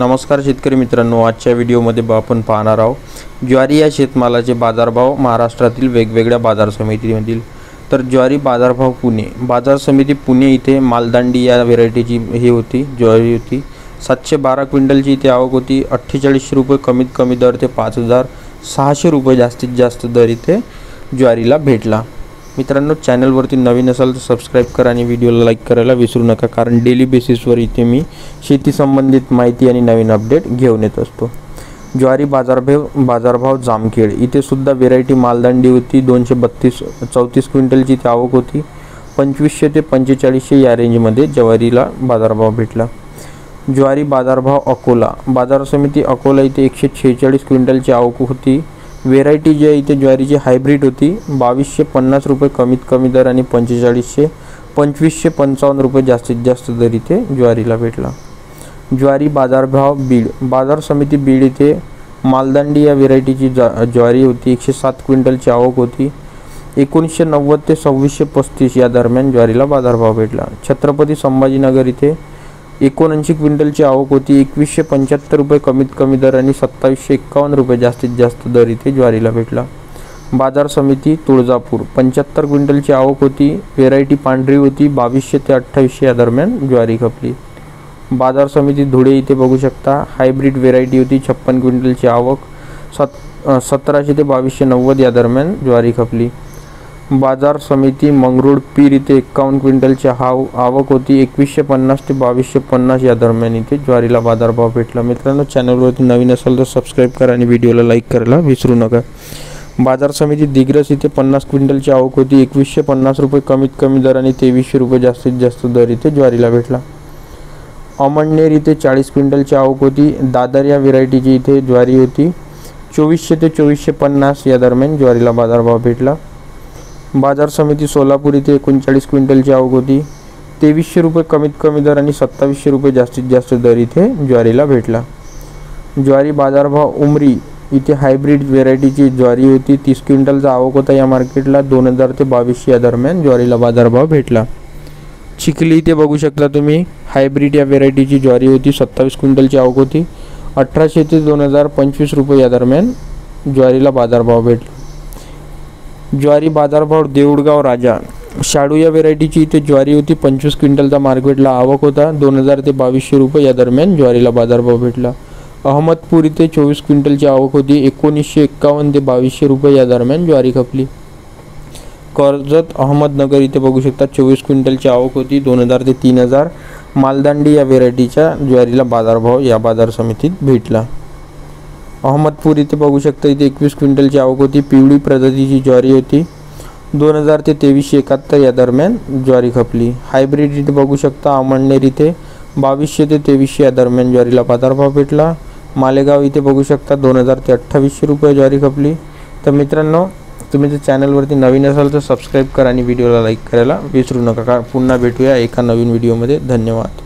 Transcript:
नमस्कार शेतकरी मित्रांनो, आजच्या व्हिडिओमध्ये आपण पाहणार आहोत ज्वारी या शेतमालाचे बाजारभाव महाराष्ट्रातील वेगवेगळ्या बाजार समितीमधील। तर ज्वारी बाजारभाव पुणे बाजार समिती पुणे इथे मालदांडी या व्हेरायटीची ज्वारी होती। 712 क्विंटलची इथे आवक होती। 4800 रुपये कमीत कमी दर ते 5600 रुपये जास्तीत जास्त दर इथे ज्वारीला भेटला। मित्रांनो, चॅनलवरती नवीन असाल तर सबस्क्राइब करा आणि व्हिडिओला लाईक करायला विसरू नका, कारण डेली बेसिसवर इथे मी शेती संबंधित माहिती आणि नवीन अपडेट घेऊन येत असतो। ज्वारी बाजारभाव जामखेड इथे सुद्धा व्हेरायटी मालदांडी होती। 232-34 क्विंटलची ती आवक होती। 2500 ते 4500 या रेंजमध्ये ज्वारीला बाजारभाव भेटला। ज्वारी बाजारभाव अकोला बाजार समिती अकोला इथे 146 क्विंटलची आवक होती। व्हेरायटी जी आहे इथे ज्वारीची हायब्रिड होती। 2250 रुपये कमीत कमी दर आणि 2555 रुपये जास्तीत जास्त दर इथे ज्वारीला भेटला। ज्वारी बाजारभाव बीड बाजार समिती बीड इथे मालदांडी या व्हेरायटीची ज्वारी होती। 107 क्विंटलची आवक होती। 1990 ते 2635 या दरम्यान ज्वारीला बाजारभाव भेटला। छत्रपती संभाजीनगर इथे 79 क्विंटलची आवक होती। 2175 रुपये कमीत कमी दर आणि 2751 रुपये जास्तीत जास्त दर इथे ज्वारीला भेटला। बाजार समिती तुळजापूर 75 क्विंटलची आवक होती। व्हेरायटी पांढरी होती। 2200 ते 2800 या दरम्यान ज्वारी खपली। बाजार समिती धुळे इथे बघू शकता हायब्रिड व्हेरायटी होती। 56 क्विंटलची आवक 1700 ते 2290 या दरम्यान ज्वारी खपली। बाजार समिती मंगरुळ पीर इथे 51 क्विंटलची आवक होती। 2150 ते 2250 या दरम्यान इथे ज्वारीला बाजारभाव भेटला। मित्रांनो, चॅनलवरती नवीन असाल तर सबस्क्राइब करा आणि व्हिडिओला लाईक करायला विसरू नका। बाजार समिती दिग्रस इथे 50 क्विंटलची आवक होती। 2150 रुपये कमीत कमी दर आणि 2300 रुपये जास्तीत जास्त दर इथे ज्वारीला भेटला। अमळनेर इथे 40 क्विंटलची आवक होती। दादर या व्हेरायटीची इथे ज्वारी होती। 2400 ते 2450 या दरम्यान ज्वारीला बाजारभाव भेटला। बाजार समिती सोलापूर इथे 39 क्विंटलची आवक होती। 2300 रुपये कमीत कमी दर आणि 2700 रुपये जास्तीत जास्त दर इथे ज्वारीला भेटला। ज्वारी बाजारभाव उमरी इथे हायब्रिड व्हेरायटीची ज्वारी होती। 30 क्विंटलचा आवक होता या मार्केटला। 2000 ते 2200 या दरम्यान ज्वारीला बाजारभाव भेटला। चिखली इथे बघू शकता तुम्ही हायब्रिड या व्हेरायटीची ज्वारी होती। 27 क्विंटलची आवक होती। 1800 ते 2025 रुपये या दरम्यान ज्वारीला बाजारभाव भेटला। ज्वारी बाजारभाव देऊळगाव राजा शाडू या व्हेरायटीची इथे ज्वारी होती। 25 क्विंटलचा मार्केटला आवक होता। 2000 ते 2200 रुपये या दरम्यान ज्वारीला बाजारभाव भेटला। अहमदपूर इथे 24 क्विंटलची आवक होती। 1951 ते 2200 रुपये या दरम्यान ज्वारी खपली। कर्जत अहमदनगर इथे बघू शकता 24 क्विंटलची आवक होती। 2000 ते 3000 मालदांडी या व्हेरायटीच्या ज्वारीला बाजारभाव या बाजार समितीत भेटला। अहमदपूर इथे बघू शकता इथे 21 क्विंटलची आवक होती। पिवळी प्रजातीची ज्वारी होती। 2000 ते 2371 या दरम्यान ज्वारी खपली। हायब्रिड इथे बघू शकता अमळनेर इथे 2200 ते 2300 या दरम्यान ज्वारीला बाजारभाव भेटला। मालेगाव इथे बघू शकता 2000 ते 2800 रुपये ज्वारी खपली। तर मित्रांनो, तुम्ही जर चॅनलवरती नवीन असाल तर सबस्क्राइब करा आणि व्हिडिओला लाईक करायला विसरू नका। पुन्हा भेटूया एका नवीन व्हिडिओमध्ये। धन्यवाद।